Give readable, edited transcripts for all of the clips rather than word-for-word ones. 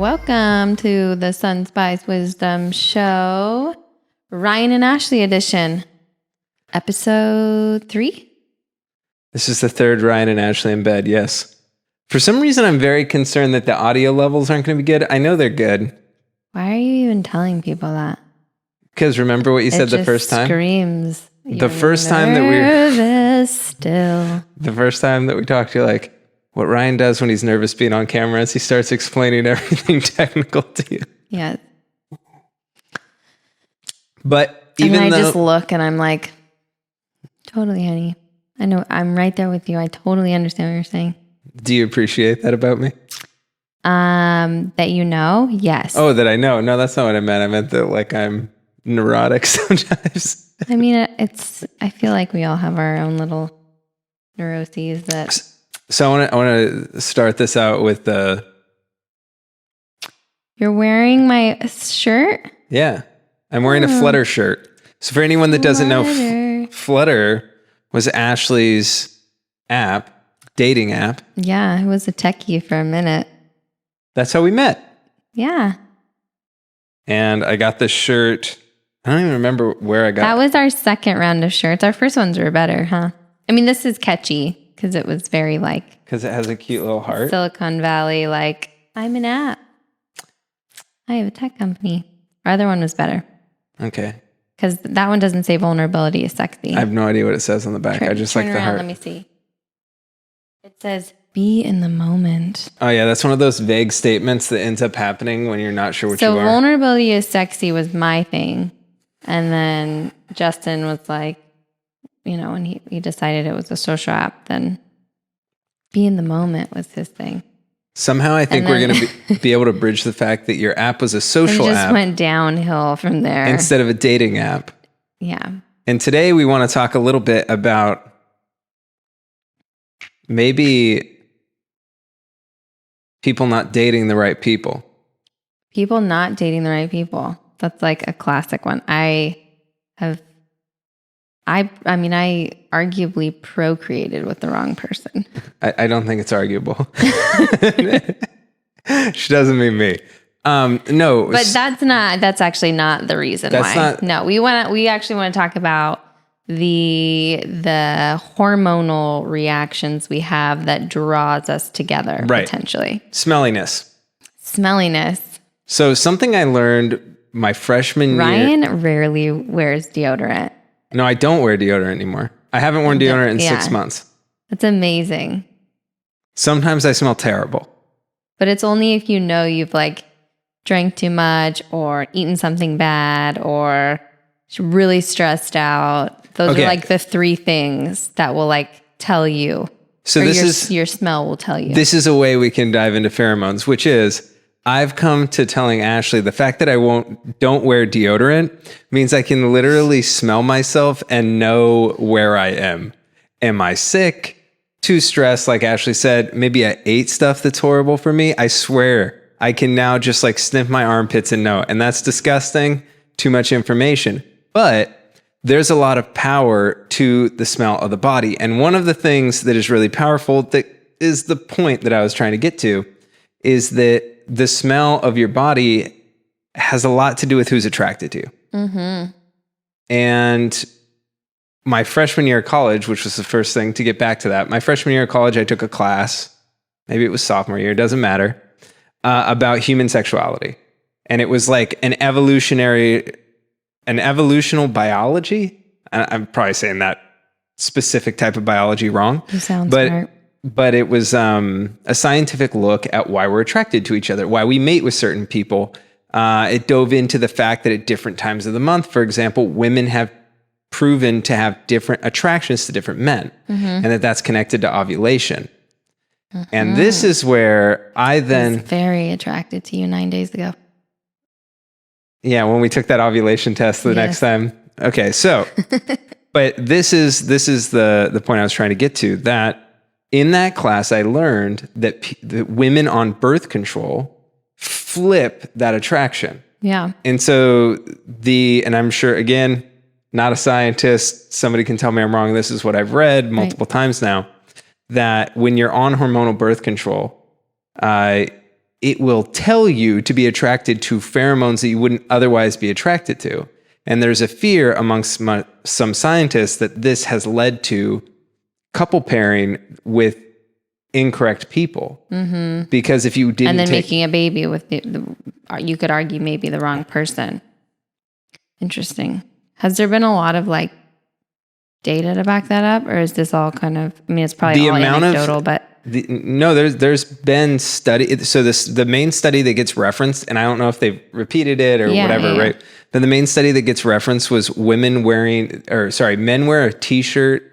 Welcome to the Sunspice Wisdom Show, Ryan and Ashley edition, episode 3. This is the third Ryan and Ashley in bed, yes. For some reason, I'm very concerned that the audio levels aren't going to be good. I know they're good. Why are you even telling people that? Because remember what you said the first time? Screams. The first time that The first time that we talked, you're like, what Ryan does when he's nervous being on camera is he starts explaining everything technical to you. Yeah. But And even then though I just look and I'm like, totally, honey. I know I'm right there with you. I totally understand what you're saying. Do you appreciate that about me? That you know? Yes. Oh, that I know. No, that's not what I meant. I meant that like I'm neurotic sometimes. I mean, I feel like we all have our own little neuroses that. So I want to start this out with the. You're wearing my shirt? Yeah, I'm wearing a Flutter shirt. So for anyone that doesn't know, Flutter was Ashley's dating app. Yeah, it was a techie for a minute. That's how we met. Yeah. And I got this shirt. I don't even remember where I got it. That was our second round of shirts. Our first ones were better, huh? I mean, this is catchy because it was very like... Because it has a cute little heart. Silicon Valley, like, I'm an app. I have a tech company. Our other one was better. Okay. Because that one doesn't say vulnerability is sexy. I have no idea what it says on the back. I just like the around, heart. Let me see. It says, be in the moment. Oh, yeah. That's one of those vague statements that ends up happening when you're not sure what you are. So vulnerability is sexy was my thing. And then Justin was like, you know, when he decided it was a social app, then be in the moment was his thing. Somehow I think we're going to be able to bridge the fact that your app was a social app. It just went downhill from there. Instead of a dating app. Yeah. And today we want to talk a little bit about maybe people not dating the right people. People not dating the right people. That's like a classic one. I arguably procreated with the wrong person. I don't think it's arguable. She doesn't mean me. No. But that's actually not the reason why. No, we actually want to talk about the hormonal reactions we have that draws us together, right. Potentially. Smelliness. So something I learned my freshman year. Ryan rarely wears deodorant. No, I don't wear deodorant anymore. I haven't worn deodorant in 6 months. That's amazing. Sometimes I smell terrible. But it's only if you know you've like drank too much or eaten something bad or really stressed out. Those are like the 3 things that will like tell you. So your smell will tell you. This is a way we can dive into pheromones, which is I've come to telling Ashley the fact that I don't wear deodorant means I can literally smell myself and know where I am. Am I sick? Too stressed? Like Ashley said, maybe I ate stuff that's horrible for me. I swear I can now just like sniff my armpits and know. And that's disgusting. Too much information. But there's a lot of power to the smell of the body. And one of the things that is really powerful, that is the point that I was trying to get to, is that the smell of your body has a lot to do with who's attracted to you. Mm-hmm. And my freshman year of college, which was the first thing to get back to that, my freshman year of college, I took a class, maybe it was sophomore year, it doesn't matter, about human sexuality. And it was like an evolutional biology. I'm probably saying that specific type of biology wrong. You sound smart. But it was a scientific look at why we're attracted to each other, why we mate with certain people. It dove into the fact that at different times of the month, for example, women have proven to have different attractions to different men, and that's connected to ovulation. And this is where I was very attracted to you 9 days ago. Yeah, when we took that ovulation test the next time. Okay, so, but this is the point I was trying to get to, that in that class, I learned that women on birth control flip that attraction. Yeah. And so and I'm sure, again, not a scientist, somebody can tell me I'm wrong. This is what I've read multiple times now, that when you're on hormonal birth control, it will tell you to be attracted to pheromones that you wouldn't otherwise be attracted to. And there's a fear amongst some scientists that this has led to couple pairing with incorrect people. Because if you didn't and then making a baby with you could argue maybe the wrong person. Interesting. Has there been a lot of like data to back that up, or is this all kind of? I mean, it's probably all anecdotal, but no, there's been study. So the main study that gets referenced, and I don't know if they've repeated it or whatever, right? But the main study that gets referenced was men wear a t-shirt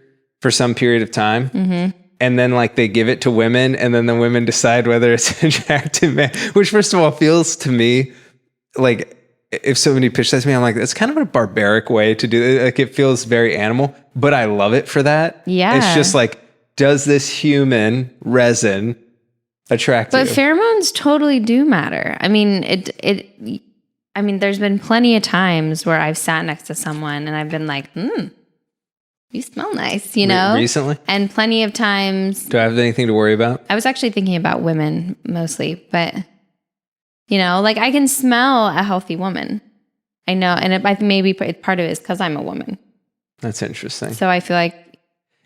for some period of time. And then like they give it to women, and then the women decide whether it's an attractive man, which first of all feels to me like, if somebody pitched that to me, I'm like, that's kind of a barbaric way to do it. Like, it feels very animal, but I love it for that. Yeah. It's just like, does this human resin attract you? But pheromones totally do matter. I mean, I mean, there's been plenty of times where I've sat next to someone and I've been like, you smell nice, you know? Recently? And plenty of times. Do I have anything to worry about? I was actually thinking about women mostly, but you know, like I can smell a healthy woman. I know. And maybe part of it is because I'm a woman. That's interesting. So I feel like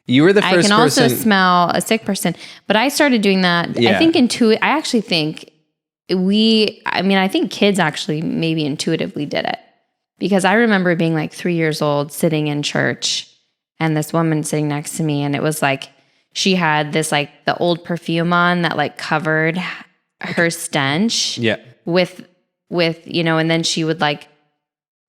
you were the first person. I can also smell a sick person, but I started doing that. Yeah. I actually think I think kids actually maybe intuitively did it, because I remember being like 3 years old sitting in church and this woman sitting next to me, and it was like, she had this like the old perfume on that like covered her stench. Yeah. With, you know, and then she would like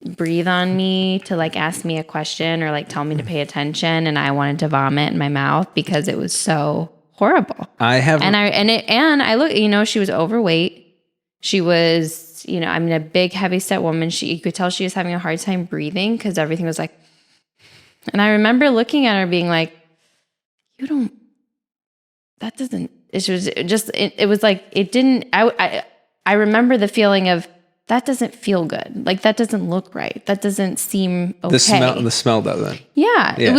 breathe on me to like ask me a question or like tell me to pay attention. And I wanted to vomit in my mouth because it was so horrible. I look, you know, she was overweight. She was, you know, I mean, a big heavy set woman. You could tell she was having a hard time breathing because everything was like, and I remember looking at her being like, I remember the feeling of, that doesn't feel good. Like, that doesn't look right. That doesn't seem okay. The smell doesn't. Yeah. It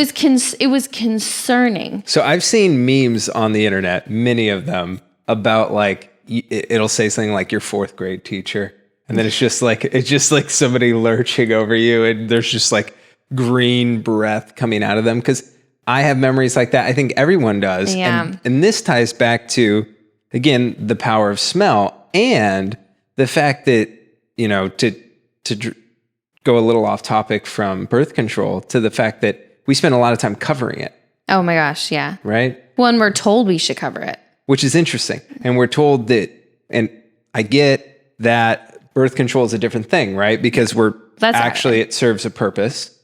was concerning. So I've seen memes on the internet, many of them, about like, it'll say something like your fourth grade teacher. And then it's just like somebody lurching over you, and there's just like green breath coming out of them. Cause I have memories like that. I think everyone does. Yeah. And this ties back to, again, the power of smell and the fact that, you know, to go a little off topic from birth control, to the fact that we spend a lot of time covering it. Oh my gosh. Yeah. Right. Well, and we're told we should cover it. Which is interesting. And we're told that, and I get that birth control is a different thing, right? Because it serves a purpose.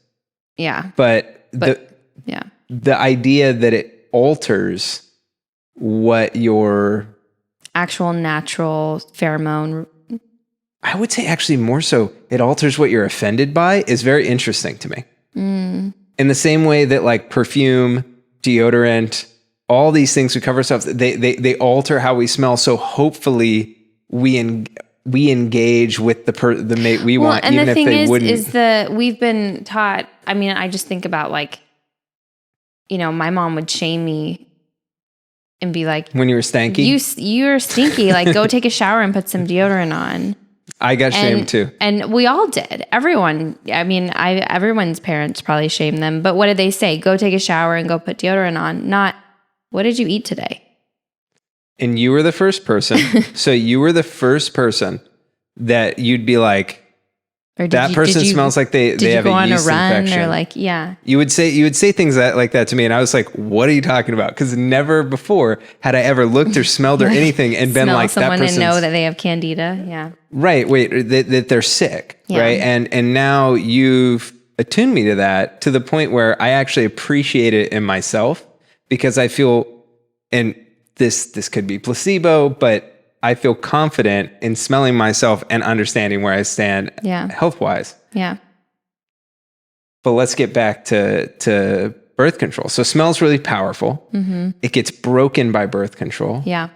Yeah. But yeah. The idea that it alters what your actual natural pheromone, I would say actually more so, it alters what you're offended by, is very interesting to me. In the same way that like perfume, deodorant, all these things we cover ourselves, they alter how we smell. So hopefully we engage with the mate we want, and even the if thing they is, wouldn't. We've been taught. I mean, I just think about like, you know, my mom would shame me and be like, when you were stanky, you're stinky. Like, go take a shower and put some deodorant on. I got shamed too. And we all did. Everyone. I mean, everyone's parents probably shamed them. But what did they say? Go take a shower and go put deodorant on. Not, what did you eat today? And you were the first person. So you were the first person that you'd be like, that person smells like they have a yeast infection. Did you go on a run or like, yeah. You would say things like that to me, and I was like, what are you talking about? Because never before had I ever looked or smelled or anything and been like, that person. Someone and know that they have candida. Yeah. Right. Wait, that they're sick. Yeah. Right. And now you've attuned me to that, to the point where I actually appreciate it in myself, because I feel, and this could be placebo, but I feel confident in smelling myself and understanding where I stand health-wise. Yeah. But let's get back to birth control. So smell's really powerful. Mm-hmm. It gets broken by birth control. Yeah.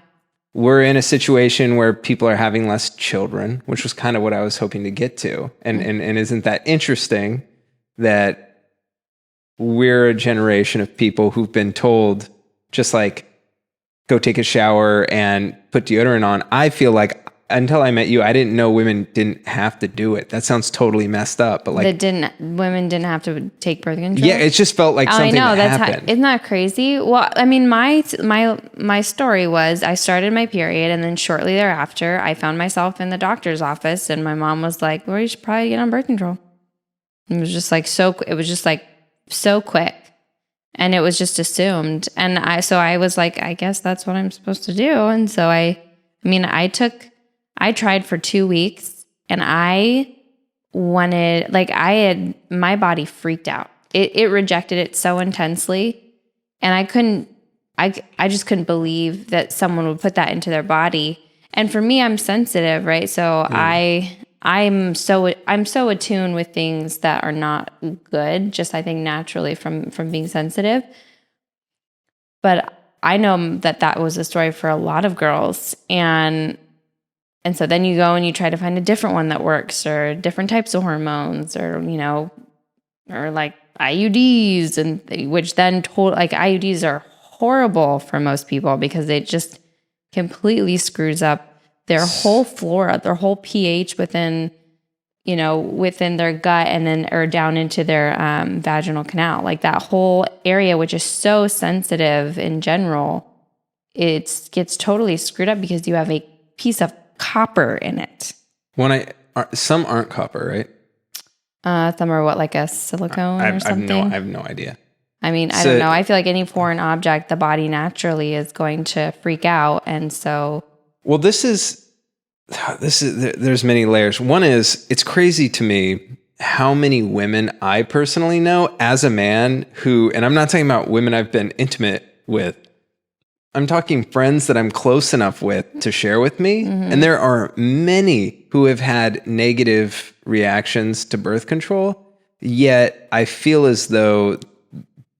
We're in a situation where people are having less children, which was kind of what I was hoping to get to. And isn't that interesting that we're a generation of people who've been told, just like, go take a shower and put deodorant on. I feel like until I met you, I didn't know women didn't have to do it. That sounds totally messed up, but like women didn't have to take birth control. Yeah, it just felt like something that happened. Isn't that crazy? Well, I mean, my story was I started my period, and then shortly thereafter, I found myself in the doctor's office, and my mom was like, "Well, you should probably get on birth control." It was just like so quick, and it was just assumed. And I was like, I guess that's what I'm supposed to do. And so I tried for 2 weeks, and my body freaked out. It rejected it so intensely, and I just couldn't believe that someone would put that into their body. And for me, I'm sensitive, right? So I'm so attuned with things that are not good, just I think naturally from being sensitive. But I know that was a story for a lot of girls, and so then you go and you try to find a different one that works, or different types of hormones, or or like IUDs, and which then IUDs are horrible for most people because it just completely screws up their whole flora, their whole pH within their gut, and then or down into their vaginal canal, like that whole area, which is so sensitive in general. It gets totally screwed up because you have a piece of copper in it. Some aren't copper, right? Some are like a silicone or something. I have no idea. I mean, I don't know. I feel like any foreign object, the body naturally is going to freak out, and so. Well, there's many layers. One is, it's crazy to me how many women I personally know as a man who, and I'm not talking about women I've been intimate with, I'm talking friends that I'm close enough with to share with me. Mm-hmm. And there are many who have had negative reactions to birth control. Yet I feel as though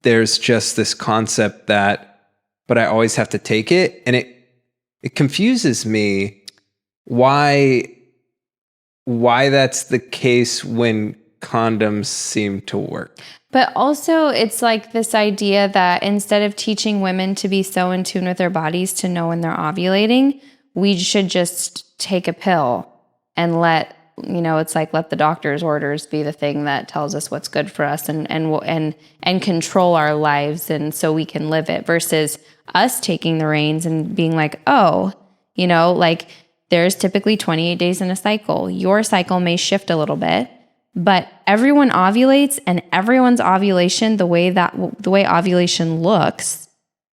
there's just this concept but I always have to take it. And it confuses me why that's the case when condoms seem to work. But also, it's like this idea that instead of teaching women to be so in tune with their bodies to know when they're ovulating, we should just take a pill and let the doctor's orders be the thing that tells us what's good for us and control our lives, and so we can live it, versus us taking the reins and being like, there's typically 28 days in a cycle. Your cycle may shift a little bit, but everyone ovulates, and everyone's ovulation, the way ovulation looks,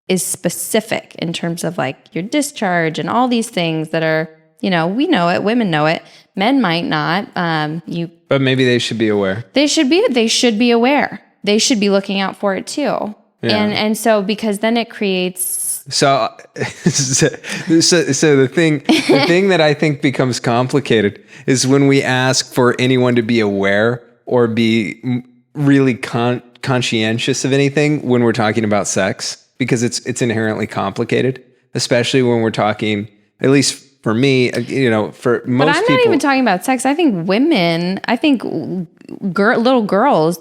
is specific in terms of like your discharge and all these things that are, we know it, women know it, men might not. But maybe they should be aware. They should be aware. They should be looking out for it too. Yeah. And so, because then it creates. So the thing that I think becomes complicated is when we ask for anyone to be aware or be really conscientious of anything when we're talking about sex, because it's inherently complicated, especially when we're talking, at least for me, for most people. But I'm not even talking about sex. I think women, little girls,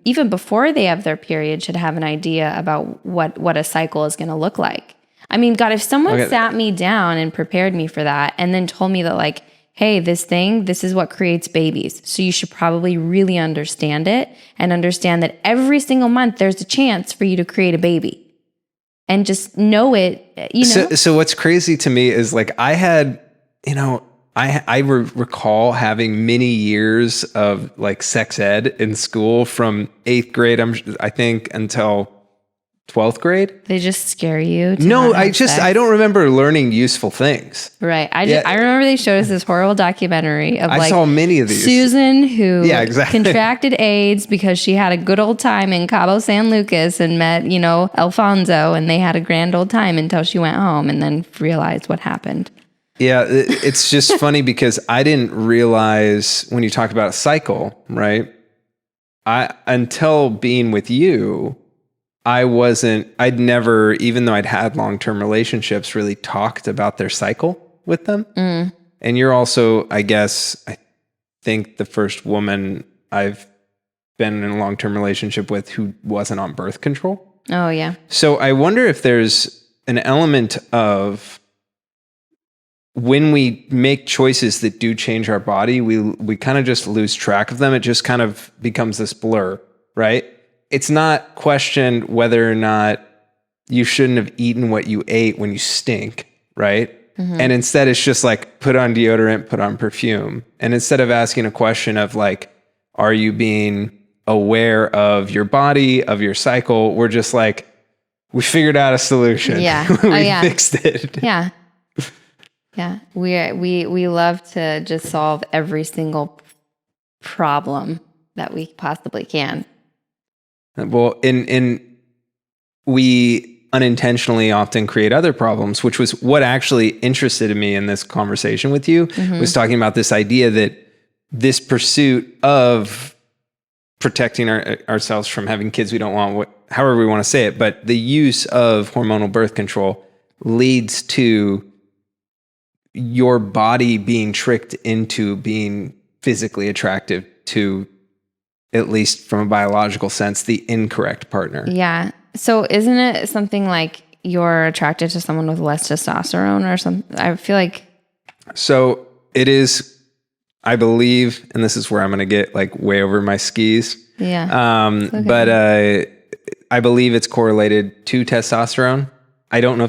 even before they have their period, should have an idea about what a cycle is going to look like. I mean, God, if someone sat me down and prepared me for that and then told me that, like, hey, this is what creates babies, so you should probably really understand it and understand that every single month there's a chance for you to create a baby, and just know it, So what's crazy to me is, like, I had, I recall having many years of like sex ed in school from 8th grade, I think, until 12th grade. They just scare you. No, I don't remember learning useful things. Right. I remember they showed us this horrible documentary of I saw many of these. Susan, who contracted AIDS because she had a good old time in Cabo San Lucas and met, Alfonso, and they had a grand old time until she went home and then realized what happened. Yeah, it's just funny because I didn't realize when you talk about a cycle, right? Until being with you, I'd never, even though I'd had long-term relationships, really talked about their cycle with them. Mm. And you're also, I think the first woman I've been in a long-term relationship with who wasn't on birth control. Oh, yeah. So I wonder if there's an element of when we make choices that do change our body, we kind of just lose track of them. It just kind of becomes this blur, right? It's not questioned whether or not you shouldn't have eaten what you ate when you stink, right? And instead it's just like, put on deodorant, put on perfume. And instead of asking a question of like, are you being aware of your body, of your cycle? We're just like, we figured out a solution. Yeah. We fixed it. Yeah. Yeah. We love to just solve every single problem that we possibly can. Well, we unintentionally often create other problems, which was what actually interested me in this conversation with you, was talking about this idea that this pursuit of protecting ourselves from having kids we don't want, however we want to say it, but the use of hormonal birth control leads to your body being tricked into being physically attractive to, at least from a biological sense, the incorrect partner. Yeah. So isn't it something like you're attracted to someone with less testosterone or something? I feel like. So it is, I believe, and this is where I'm going to get like way over my skis. Yeah. Okay. But I believe it's correlated to testosterone. I don't know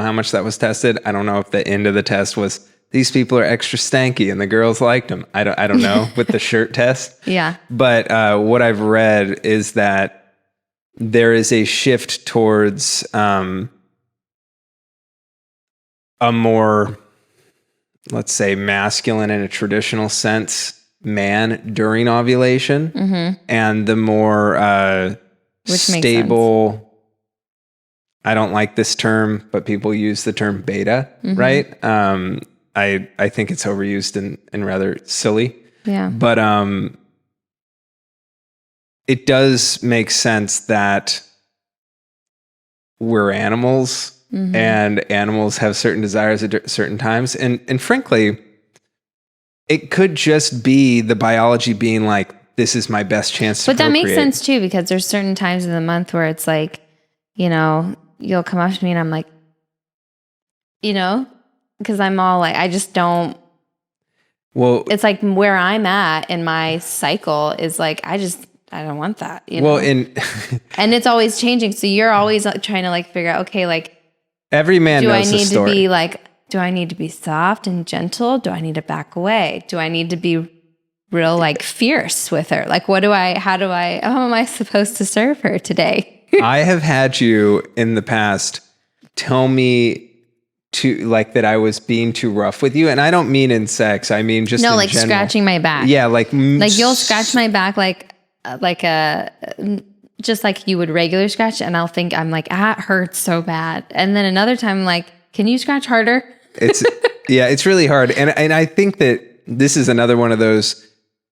how much that was tested. I don't know if the end of the test was, these people are extra stanky and the girls liked them. I don't know with the shirt test. Yeah. But what I've read is that there is a shift towards a more, let's say, masculine in a traditional sense man during ovulation, and the more stable. I don't like this term, but people use the term beta, right? I think it's overused and rather silly. Yeah. But it does make sense that we're animals, and animals have certain desires at certain times. And frankly, it could just be the biology being like, this is my best chance to procreate. But that makes sense too, because there's certain times of the month where it's like, you'll come up to me and I'm like, because I'm all like, I just don't. Well, it's like where I'm at in my cycle is like, I don't want that. Well, and it's always changing. So you're always trying to like figure out, okay, like every man knows the story. Do I need to be soft and gentle? Do I need to back away? Do I need to be real like fierce with her? Like, how am I supposed to serve her today? I have had you in the past tell me that I was being too rough with you, and I don't mean in sex. I mean just in like general. Scratching my back. Yeah, like you'll scratch my back just like you would regular scratch, and I'll think I'm like, it hurts so bad, and then another time I'm like, can you scratch harder? It's really hard, and I think that this is another one of those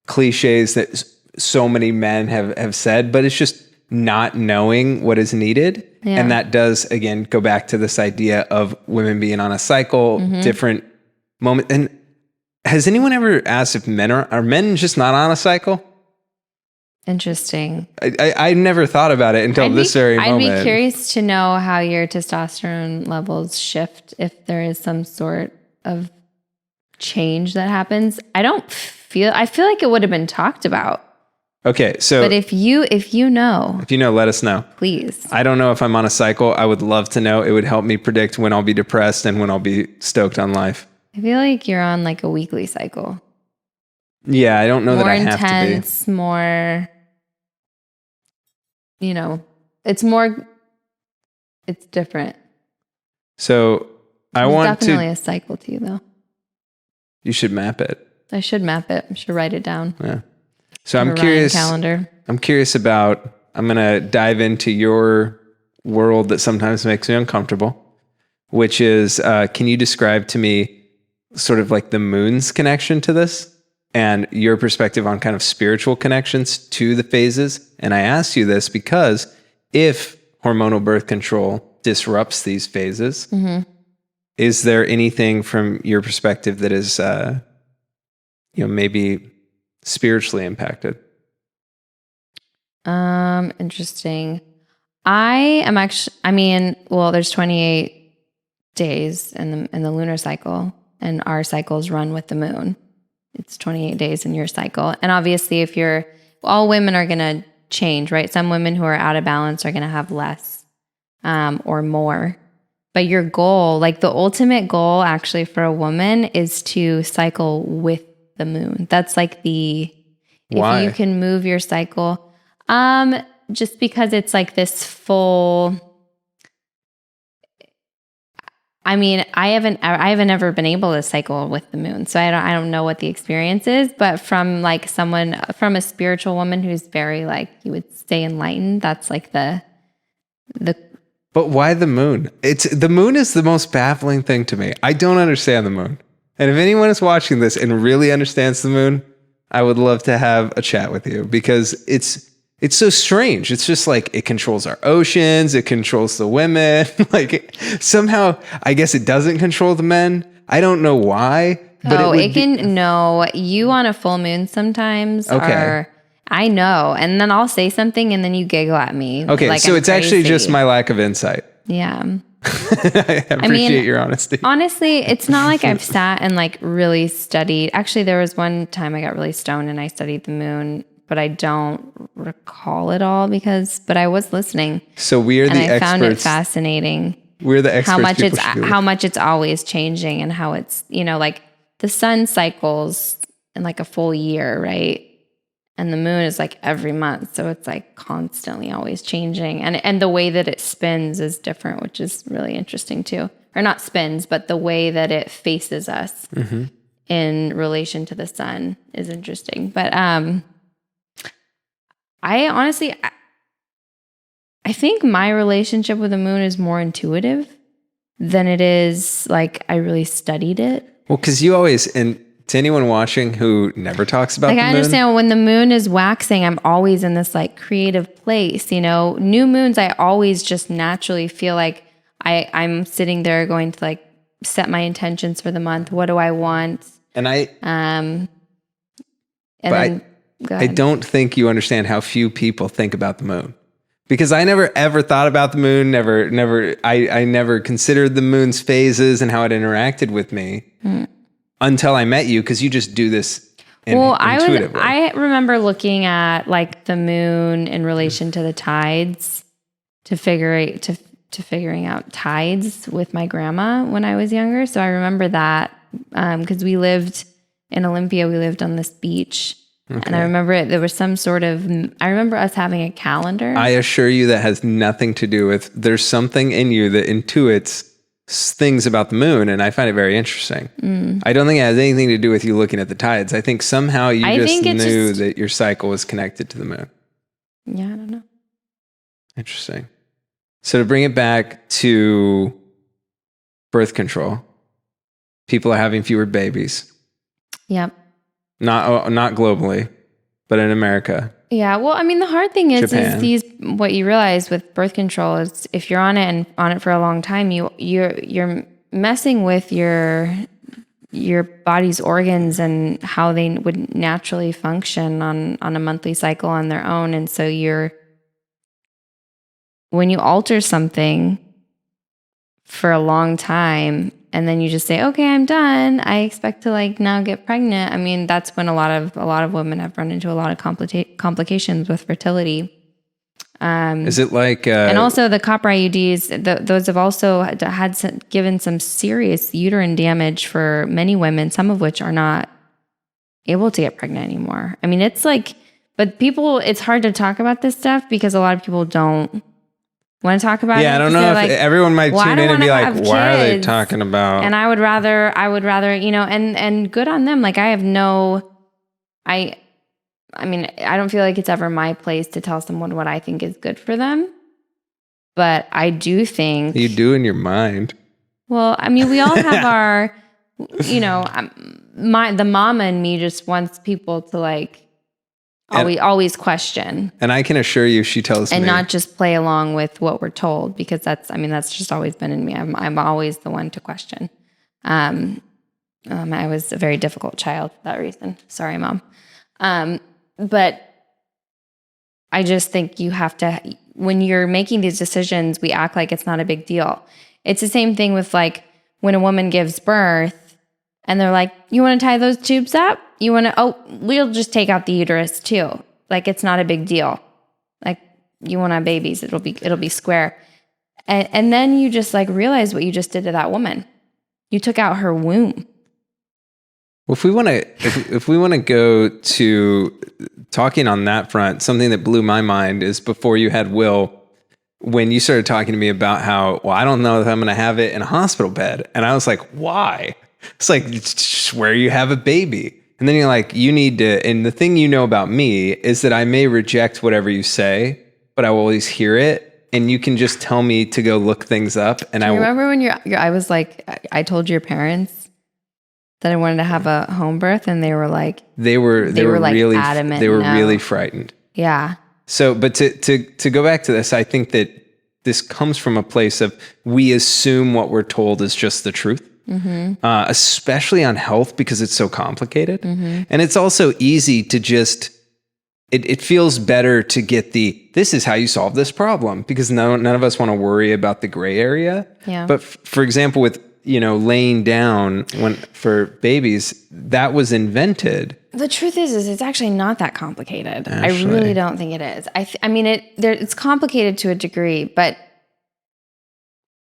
cliches that so many men have said, but it's just not knowing what is needed. Yeah. And that does, again, go back to this idea of women being on a cycle, different moment. And has anyone ever asked if men are men just not on a cycle? Interesting. I never thought about it until this very moment. I'd be curious to know how your testosterone levels shift if there is some sort of change that happens. I feel like it would have been talked about. Okay, so but if you know, let us know, please. I don't know if I'm on a cycle. I would love to know. It would help me predict when I'll be depressed and when I'll be stoked on life. I feel like you're on like a weekly cycle. Yeah, I don't know that I have intense, to be more. It's different. So There's definitely a cycle to you though. You should map it. I should map it. I should write it down. Yeah. So I'm curious. Calendar. I'm curious about. I'm gonna dive into your world that sometimes makes me uncomfortable, which is, can you describe to me sort of like the moon's connection to this and your perspective on kind of spiritual connections to the phases? And I asked you this because if hormonal birth control disrupts these phases, is there anything from your perspective that is, maybe spiritually impacted? Interesting. There's 28 days in the lunar cycle, and our cycles run with the moon. It's 28 days in your cycle. And obviously all women are going to change, right? Some women who are out of balance are going to have less or more. But your goal, like the ultimate goal actually for a woman is to cycle with the moon. That's like Why? If you can move your cycle, just because it's like this full, I mean, I haven't ever been able to cycle with the moon, so I don't know what the experience is. But from like from a spiritual woman who's very like, you would say enlightened, that's like the. But why the moon? The moon is the most baffling thing to me. I don't understand the moon. And if anyone is watching this and really understands the moon, I would love to have a chat with you, because it's so strange. It's just like it controls our oceans, it controls the women. Like somehow, I guess it doesn't control the men. I don't know why. But it can know you on a full moon sometimes. Okay. I know. And then I'll say something and then you giggle at me. Okay, like so I'm it's actually crazy. just my lack of insight. Yeah. I appreciate your honesty. Honestly, it's not like I've sat and like really studied. Actually, there was one time I got really stoned and I studied the moon, but I don't recall it all but I was listening. So we are the experts. I found it fascinating. We're the experts. How much it's always changing, and how it's, like the sun cycles in like a full year, right? And the moon is like every month. So it's like constantly always changing. And the way that it spins is different, which is really interesting too. Or not spins, but the way that it faces us in relation to the sun is interesting. But I honestly, I think my relationship with the moon is more intuitive than it is like I really studied it. Well, because you always, and to anyone watching who never talks about the moon. I understand when the moon is waxing, I'm always in this like creative place, New moons, I always just naturally feel like I'm sitting there going to like set my intentions for the month. What do I want? And I I don't think you understand how few people think about the moon. Because I never ever thought about the moon, I never considered the moon's phases and how it interacted with me. Until I met you, because you just do this intuitively. I remember looking at like the moon in relation to the tides to figuring out tides with my grandma when I was younger. So I remember that because we lived in Olympia. We lived on this beach. Okay. And I remember there was I remember us having a calendar. I assure you that has nothing to do with, there's something in you that intuits things about the moon, and I find it very interesting. I don't think it has anything to do with you looking at the tides. I think somehow you knew that your cycle was connected to the moon. Yeah, I don't know. Interesting. So to bring it back to birth control, people are having fewer babies. Yep. Not globally, but in America. Yeah, well, I mean, the hard thing is Japan. What you realize with birth control is if you're on it and on it for a long time, you're messing with your body's organs and how they would naturally function on a monthly cycle on their own. And so when you alter something for a long time and then you just say, okay, I'm done, I expect to like now get pregnant. I mean, that's when a lot of women have run into a lot of complications with fertility. Is it like and also the copper IUDs, those have also given some serious uterine damage for many women, some of which are not able to get pregnant anymore. I mean, it's like, but it's hard to talk about this stuff because a lot of people don't want to talk about it. Yeah, I don't know if everyone might tune in and be like, why are they talking about? And I would rather, and good on them. Like I mean, I don't feel like it's ever my place to tell someone what I think is good for them. But I do think... You do in your mind. Well, I mean, we all have our, the mama in me just wants people to like always question. And I can assure you she tells me. And not just play along with what we're told, because that's just always been in me. I'm always the one to question. I was a very difficult child for that reason. Sorry, Mom. But I just think you have to, when you're making these decisions, we act like it's not a big deal. It's the same thing with like when a woman gives birth and they're like, you want to tie those tubes up? You want to, we'll just take out the uterus too. Like, it's not a big deal. Like, you want to have babies, it'll be square. And then you just like realize what you just did to that woman. You took out her womb. Well, if we want to go to talking on that front, something that blew my mind is before you had Will, when you started talking to me about how, well, I don't know if I'm going to have it in a hospital bed. And I was like, why? It's like, it's just where you have a baby. And then you're like, you need to, and the thing you know about me is that I may reject whatever you say, but I will always hear it. And you can just tell me to go look things up. And I remember when I was like, I told your parents that I wanted to have a home birth, and they were like, they were like really adamant. They were really frightened. Yeah. So, but to go back to this, I think that this comes from a place of we assume what we're told is just the truth, especially on health because it's so complicated, and it's also easy to just. It feels better to get this is how you solve this problem because none of us want to worry about the gray area. Yeah. But for example, with, laying down for babies, that was invented. The truth is it's actually not that complicated. Ashley. I really don't think it is. I mean, it's complicated to a degree, but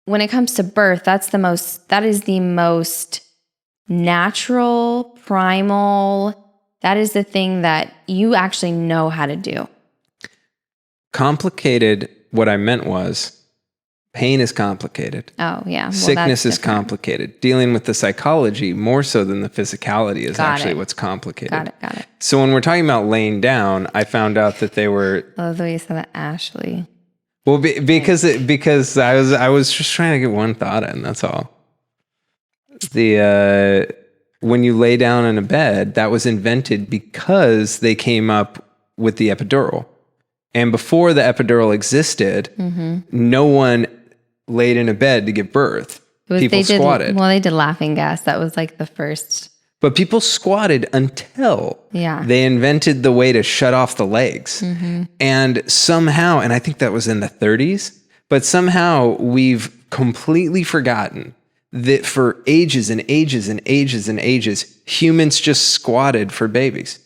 when it comes to birth, that is the most natural, primal. That is the thing that you actually know how to do. Complicated, what I meant was pain is complicated. Oh, yeah. Well, sickness is complicated. Dealing with the psychology more so than the physicality is what's complicated. Got it. So when we're talking about laying down, I found out that they were... I love the way you said that, Ashley. Well, because I was just trying to get one thought in, that's all. When you lay down in a bed, that was invented because they came up with the epidural. And before the epidural existed, no one laid in a bed to give birth. People squatted. They did laughing gas. That was like the first. But people squatted until they invented the way to shut off the legs. And somehow, and I think that was in the 30s, but somehow we've completely forgotten that for ages and ages and ages and ages, humans just squatted for babies.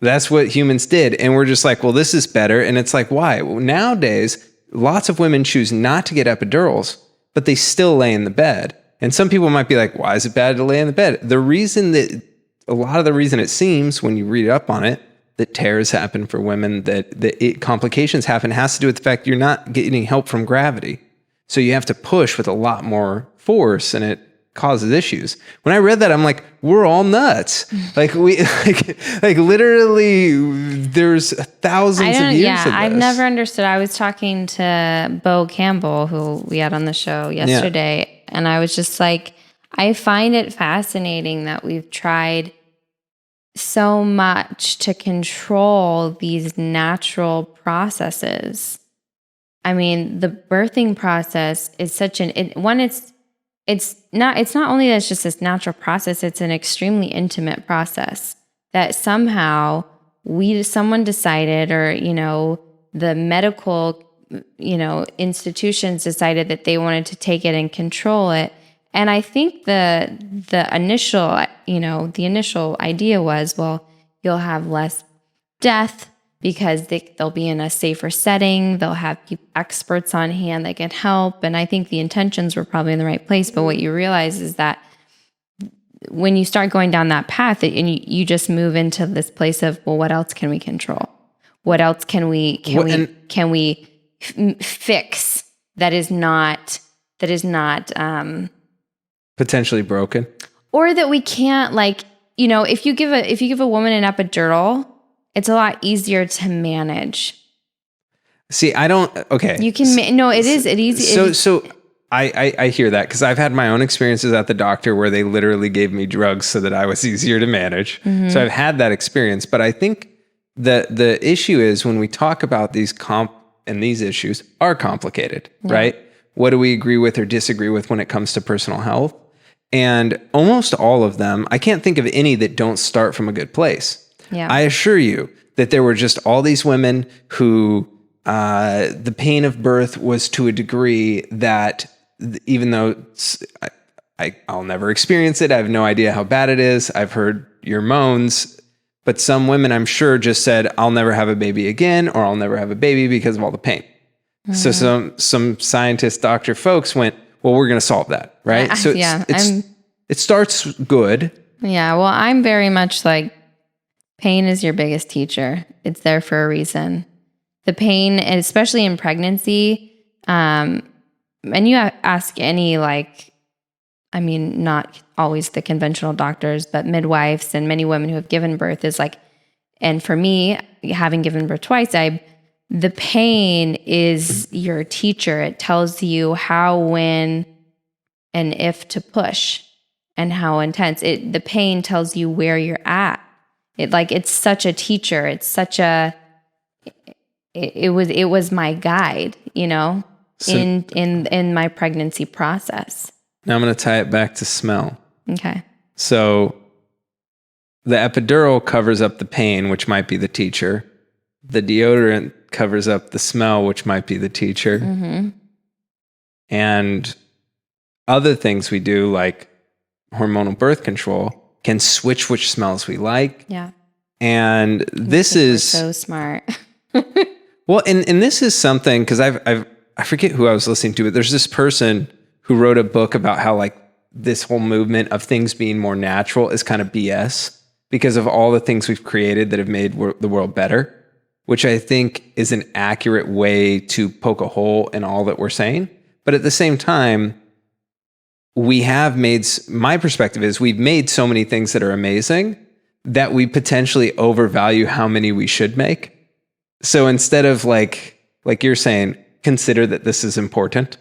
That's what humans did. And we're just like, well, this is better. And it's like, why? Well, nowadays, lots of women choose not to get epidurals, but they still lay in the bed. And some people might be like, why is it bad to lay in the bed? A lot of the reason it seems when you read up on it, that tears happen for women, that complications happen, has to do with the fact you're not getting help from gravity. So you have to push with a lot more force, and it causes issues. When I read that, I'm like, we're all nuts. Like literally, there's thousands of years of this. I've never understood. I was talking to Bo Campbell, who we had on the show yesterday, and I was just like, I find it fascinating that we've tried so much to control these natural processes. I mean, the birthing process is such it's not only that it's just this natural process, it's an extremely intimate process that somehow someone decided, or, the medical, institutions decided that they wanted to take it and control it. And I think the initial idea was, well, you'll have less death because they'll be in a safer setting. They'll have experts on hand that can help. And I think the intentions were probably in the right place. But what you realize is that when you start going down that path, and you just move into this place of, well, what else can we control? What else can we fix that is not potentially broken, or that we can't, if you give a woman an epidural, it's a lot easier to manage. See, I don't. Okay, you can. It is easy. So I hear that because I've had my own experiences at the doctor where they literally gave me drugs so that I was easier to manage. So I've had that experience, but I think the issue is when we talk about these these issues are complicated, right? What do we agree with or disagree with when it comes to personal health? And almost all of them, I can't think of any that don't start from a good place. Yeah. I assure you that there were just all these women who the pain of birth was to a degree that even though I'll never experience it. I have no idea how bad it is. I've heard your moans, but some women, I'm sure, just said, I'll never have a baby again, or I'll never have a baby because of all the pain. So some scientist, doctor folks went, well, we're going to solve that, right? So it starts good. Yeah, well, I'm very much like, pain is your biggest teacher. It's there for a reason. The pain, and especially in pregnancy, and you ask any, like, I mean, not always the conventional doctors, but midwives and many women who have given birth is like, and for me, having given birth twice, the pain is your teacher. It tells you how, when, and if to push and how intense. The pain tells you where you're at. It's such a teacher. It's such a, it was my guide, so, in my pregnancy process. Now I'm going to tie it back to smell. Okay. So the epidural covers up the pain, which might be the teacher. The deodorant covers up the smell, which might be the teacher. Mm-hmm. And other things we do, like hormonal birth control, can switch which smells we like. Yeah. And this is so smart. Well, and this is something, because I forget who I was listening to, but there's this person who wrote a book about how, like, this whole movement of things being more natural is kind of BS because of all the things we've created that have made the world better, which I think is an accurate way to poke a hole in all that we're saying. But at the same time, my perspective is we've made so many things that are amazing that we potentially overvalue how many we should make. So instead of like you're saying, consider that this is important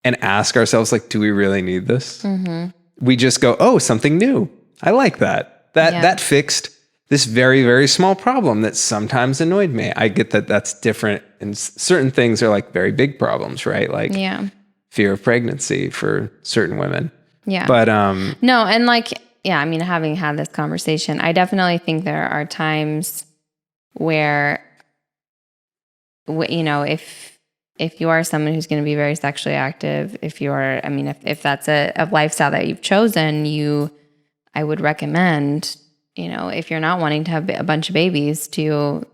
and ask ourselves, like, do we really need this? Mm-hmm. We just go, oh, something new. I like that. That fixed this very, very small problem that sometimes annoyed me. I get that that's different. And certain things are like very big problems, right? Like fear of pregnancy for certain women. Yeah. But no, and I mean, having had this conversation, I definitely think there are times where, if you are someone who's going to be very sexually active, if that's a lifestyle that you've chosen, I would recommend, if you're not wanting to have a bunch of babies, to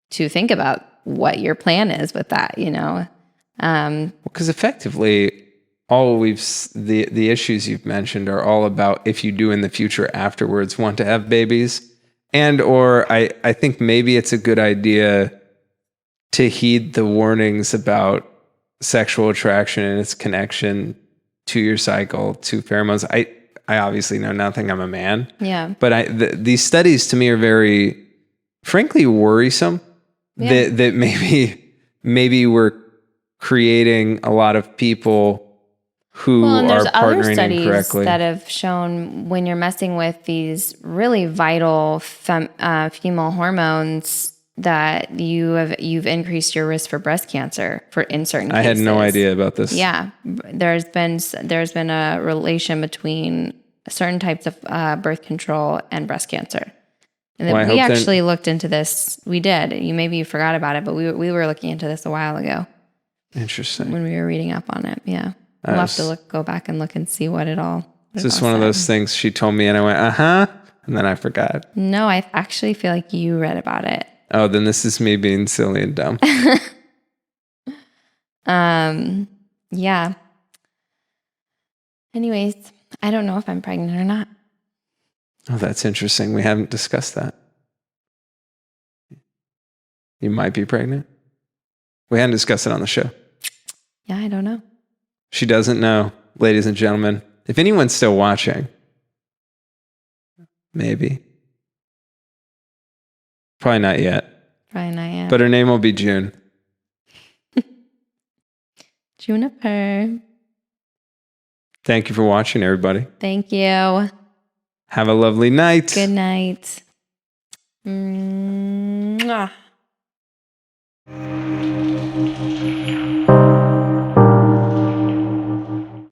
think about what your plan is with that, because effectively the issues you've mentioned are all about if you do in the future afterwards want to have babies, or I think maybe it's a good idea to heed the warnings about sexual attraction and its connection to your cycle, to pheromones. I obviously know nothing. I'm a man. Yeah. But these studies to me are very, frankly, worrisome. Yeah. That maybe we're creating a lot of people who are partnering incorrectly. Other studies that have shown when you're messing with these really vital female hormones, that you've increased your risk for breast cancer in certain cases. I had no idea about this. Yeah, there's been a relation between certain types of birth control and breast cancer. And we actually looked into this. We did. Maybe you forgot about it, but we were looking into this a while ago. Interesting. When we were reading up on it, yeah. We'll have to go back and look and see what it all. It's just one of those things she told me, and I went, and then I forgot. No, I actually feel like you read about it. Oh, then this is me being silly and dumb. Yeah. Anyways, I don't know if I'm pregnant or not. Oh, that's interesting. We haven't discussed that. You might be pregnant. We hadn't discussed it on the show. Yeah, I don't know. She doesn't know, ladies and gentlemen. If anyone's still watching, maybe. Probably not yet. But her name will be June. Juniper. Thank you for watching, everybody. Thank you. Have a lovely night. Good night. Mwah.